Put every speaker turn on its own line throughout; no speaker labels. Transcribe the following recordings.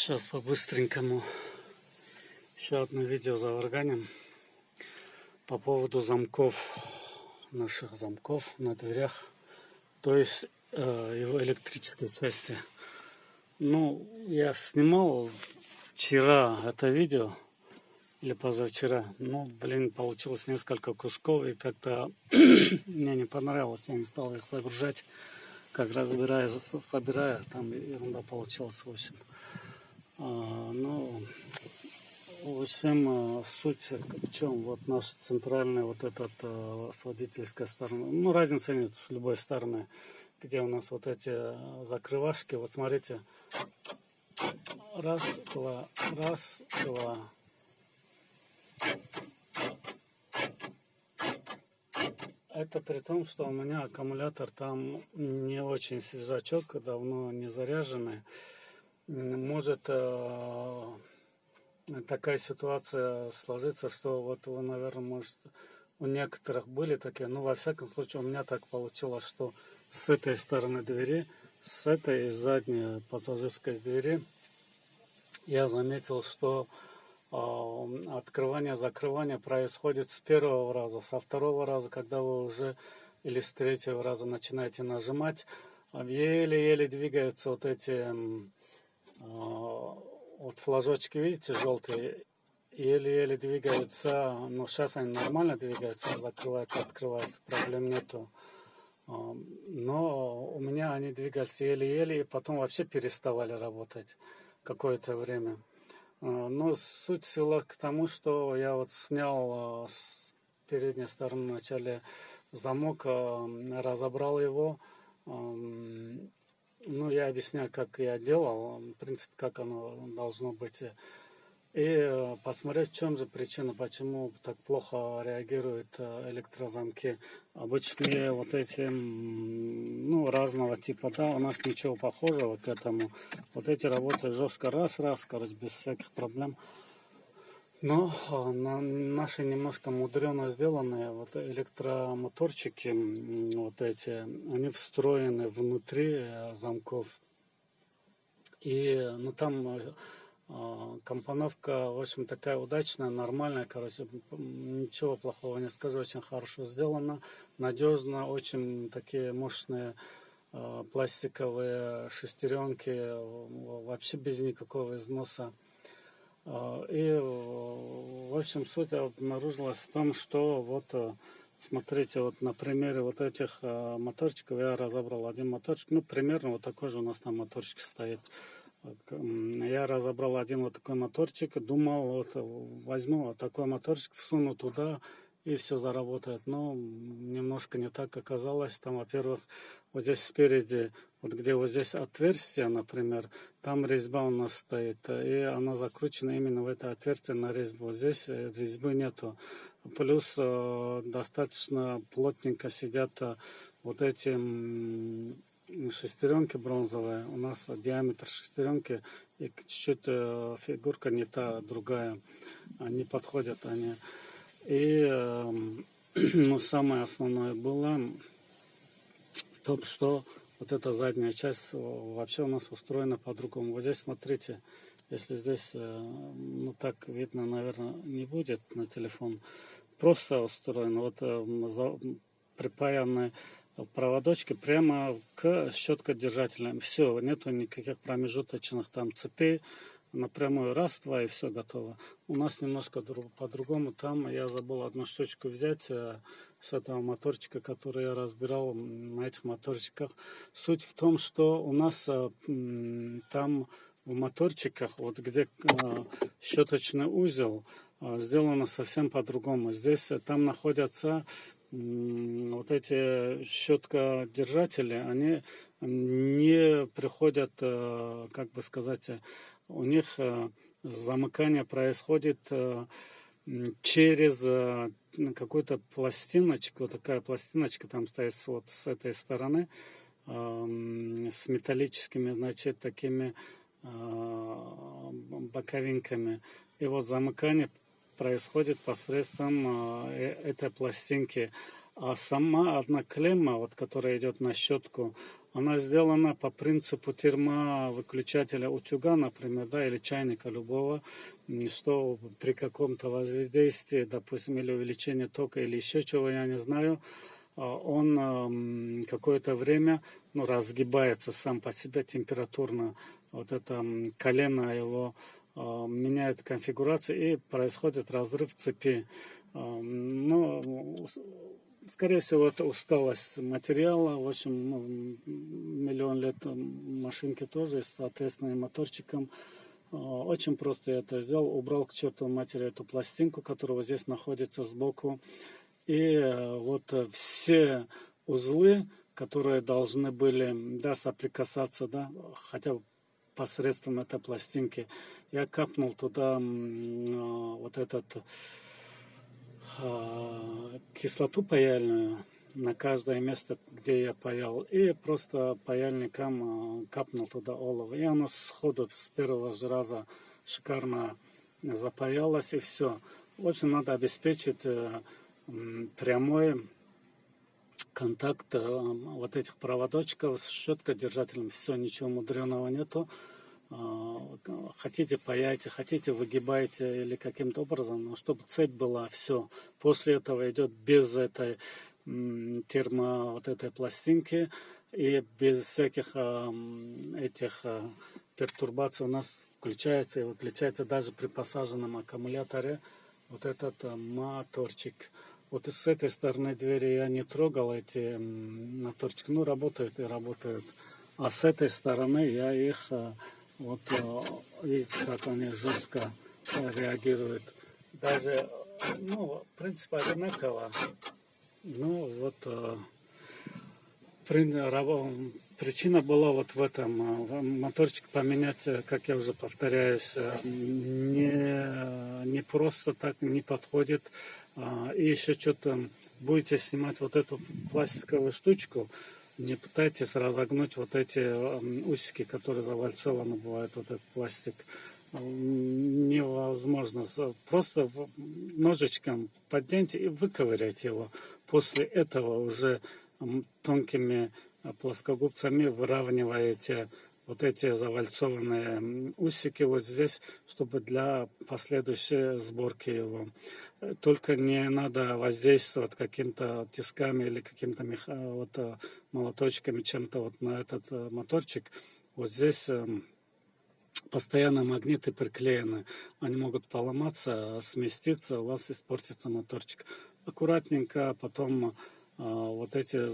Сейчас по-быстренькому еще одно видео заварганим по поводу замков, наших замков на дверях, то есть его электрической части. Ну, я снимал вчера это видео или позавчера, получилось несколько кусков и как-то мне не понравилось, я не стал их загружать, как собирая, там ерунда получилась, в общем. В общем, суть в чем? Вот наш центральный вот этот с водительской стороны, разницы нет с любой стороны, где у нас вот эти закрывашки, вот смотрите, раз, два, это при том, что у меня аккумулятор там не очень свежачок, давно не заряженный. Может такая ситуация сложится, что вот вы, наверное, может, у некоторых были такие, во всяком случае у меня так получилось, что с этой стороны двери, с этой задней пассажирской двери я заметил, что открывание-закрывание происходит с первого раза, со второго раза, когда вы уже или с третьего раза начинаете нажимать, еле-еле двигаются вот эти вот флажочки, видите, желтые, еле-еле двигаются, но сейчас они нормально двигаются, закрываются, открываются, проблем нету. Но у меня они двигались еле-еле, и потом вообще переставали работать какое-то время. Но суть свела к тому, что я вот снял с передней стороны вначале замок, разобрал его. Я объясняю, как я делал, в принципе, как оно должно быть. И посмотреть, в чем же причина, почему так плохо реагируют электрозамки. Обычные вот эти, разного типа, да, у нас ничего похожего к этому. Вот эти работают жестко, раз, без всяких проблем. Но наши немножко мудрено сделанные вот электромоторчики, вот эти, они встроены внутри замков. И там компоновка, в общем, такая удачная, нормальная, ничего плохого не скажу, очень хорошо сделано, надежно, очень такие мощные пластиковые шестеренки, вообще без никакого износа. И, в общем, суть обнаружилась в том, что вот, смотрите, вот на примере вот этих моторчиков я разобрал один моторчик, примерно вот такой же у нас там моторчик стоит. Я разобрал один вот такой моторчик, думал, вот возьму вот такой моторчик, всуну туда, и все заработает. Но немножко не так оказалось. Там, во-первых, вот здесь спереди, вот где вот здесь отверстие, например, там резьба у нас стоит, и она закручена именно в это отверстие на резьбу. Вот здесь резьбы нету. Плюс достаточно плотненько сидят вот эти шестеренки бронзовые. У нас диаметр шестеренки и чуть-чуть фигурка не та, другая. Не подходят они. И самое основное было в том, что вот эта задняя часть вообще у нас устроена по-другому. Вот здесь, смотрите, если здесь, так видно, наверное, не будет на телефон, просто устроено, вот припаянные проводочки прямо к щеткодержателям. Все, нету никаких промежуточных там цепей. Напрямую раз, два и все готово. У нас немножко по-другому. Там я забыл одну штучку взять с этого моторчика, который я разбирал на этих моторчиках. Суть в том, что у нас там в моторчиках, вот где щеточный узел, сделано совсем по-другому. Здесь там находятся вот эти щеткодержатели, они не приходят, как бы сказать, у них замыкание происходит через какую-то пластиночку, такая пластиночка там стоит вот с этой стороны, с металлическими, значит, такими боковинками. И вот замыкание происходит посредством этой пластинки. А сама одна клемма, вот, которая идет на щетку, Она сделана по принципу термовыключателя утюга, например, да, или чайника любого, что при каком-то воздействии, допустим, или увеличении тока, или еще чего, я не знаю, он какое-то время, ну, разгибается сам по себе температурно. Вот это колено его меняет конфигурацию, и происходит разрыв цепи. Ну, скорее всего, это усталость материала. В общем, ну, миллион лет машинки тоже, соответственно, и моторчиком. Очень просто я это сделал. Убрал к чертовой матери эту пластинку, которая вот здесь находится сбоку. И вот все узлы, которые должны были, да, соприкасаться, да, хотя бы посредством этой пластинки, я капнул туда вот этот кислоту паяльную на каждое место, где я паял, и просто паяльником капнул туда олово. И оно сходу с первого же раза шикарно запаялось, и все. В общем, надо обеспечить прямой контакт вот этих проводочков с щеткодержателем. Все, ничего мудреного нету. Хотите паяйте, хотите выгибайте или каким-то образом, но чтобы цепь была, все. После этого идет без этой вот этой пластинки и без всяких этих пертурбаций у нас включается и выключается даже при посаженном аккумуляторе вот этот моторчик. Вот и с этой стороны двери я не трогал эти моторчики, ну работают и работают. А с этой стороны я их вот видите, как они жестко реагируют. Даже, ну, в принципе, одинаково. Ну, вот причина была вот в этом. Моторчик поменять, как я уже повторяюсь, не просто так не подходит. И еще что-то будете снимать вот эту пластиковую штучку, не пытайтесь разогнуть вот эти усики, которые завальцованы бывают, вот этот пластик. Невозможно. Просто ножичком подденьте и выковыряйте его. После этого уже тонкими плоскогубцами выравниваете вот эти завальцованные усики вот здесь, чтобы для последующей сборки его. Только не надо воздействовать каким-то тисками или каким-то вот, молоточками, чем-то вот на этот моторчик. Вот здесь постоянно магниты приклеены. Они могут поломаться, сместиться, у вас испортится моторчик. Аккуратненько потом вот эти,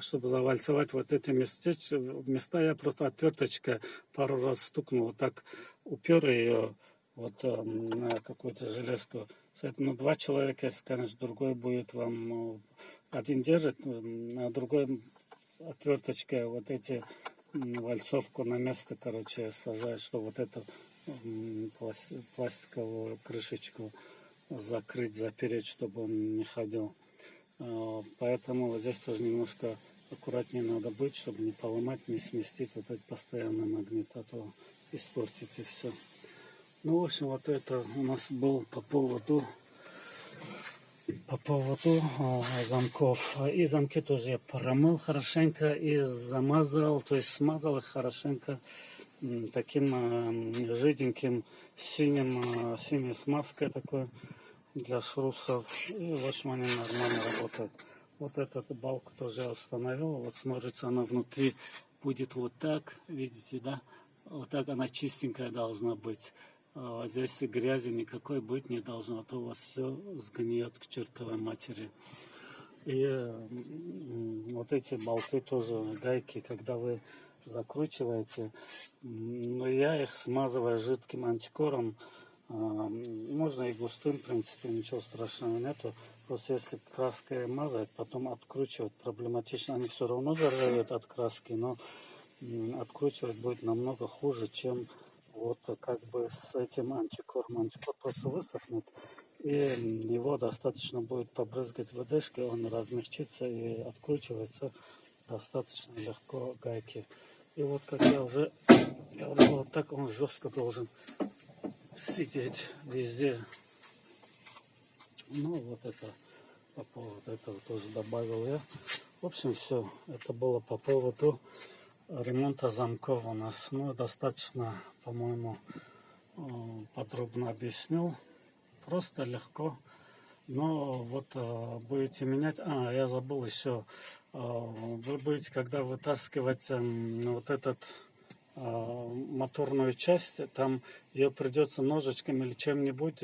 чтобы завальцевать вот эти места, я просто отверточкой пару раз стукнул, вот так упер ее вот на какую-то железку. Ну, два человека, если, конечно, другой будет вам, один держит, а другой отверточкой вот эти вальцовку на место, короче, сажать, чтобы вот эту пластиковую крышечку закрыть, запереть, чтобы он не ходил. Поэтому вот здесь тоже немножко аккуратнее надо быть, чтобы не поломать, не сместить вот этот постоянный магнит, а то испортите все. Ну, в общем, вот это у нас был по поводу замков. И замки тоже я промыл хорошенько и замазал, то есть смазал их хорошенько таким жиденьким синей смазкой такой для шрусов. И в общем они нормально работают. Вот эту балку тоже я установил. Вот смотрится она внутри будет вот так, видите, да? Вот так она чистенькая должна быть. Здесь грязи никакой быть не должно, а то у вас все сгниет к чертовой матери. И вот эти болты тоже, гайки, когда вы закручиваете, я их смазываю жидким антикором. Можно и густым, в принципе, ничего страшного нету. Просто если краской мазать, потом откручивать проблематично. Они все равно заржавеют от краски, но откручивать будет намного хуже, чем вот как бы с этим антикором. Антикор просто высохнет, и его достаточно будет побрызгать ВДшкой, он размягчится и откручивается достаточно легко гайки. И вот как я уже говорил, вот так он жестко должен сидеть везде. Ну вот это по поводу этого тоже добавил я. В общем, все. Это было по поводу ремонта замков у нас. Ну, достаточно, по-моему, подробно объяснил. Просто легко. Но вот будете менять... я забыл еще. Вы будете, когда вытаскивать вот этот моторную часть, там ее придется ножичком или чем-нибудь,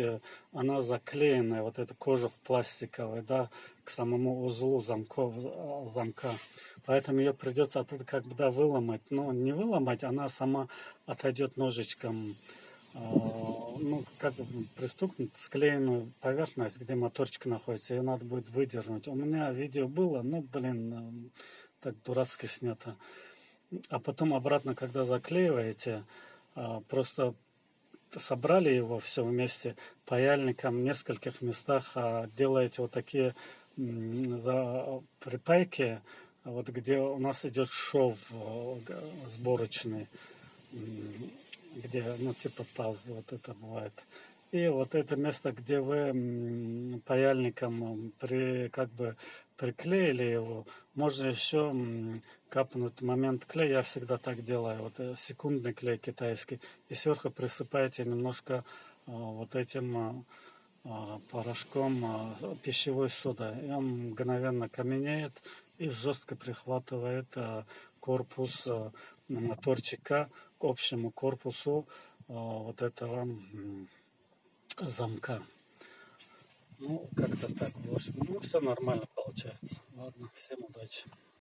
она заклеенная, вот эта кожух пластиковый, да, к самому узлу замка. Поэтому ее придется оттуда как бы, да, выломать. Но не выломать, она сама отойдет ножичком, ну, как бы пристукнуть склеенную поверхность, где моторчик находится, ее надо будет выдернуть. У меня видео было, ну, блин, так дурацки снято. А потом обратно, когда заклеиваете, просто собрали его все вместе паяльником в нескольких местах, делаете вот такие припайки, вот где у нас идет шов сборочный, где, ну, типа таз, вот это бывает. И вот это место, где вы паяльником как бы приклеили его, можно еще капнуть момент клея. Я всегда так делаю. Вот секундный клей китайский. И сверху присыпаете немножко вот этим порошком пищевой соды. И он мгновенно каменеет и жестко прихватывает корпус моторчика к общему корпусу вот этого замка. Ну, как-то так. В общем, ну, все нормально получается. Ладно, всем удачи.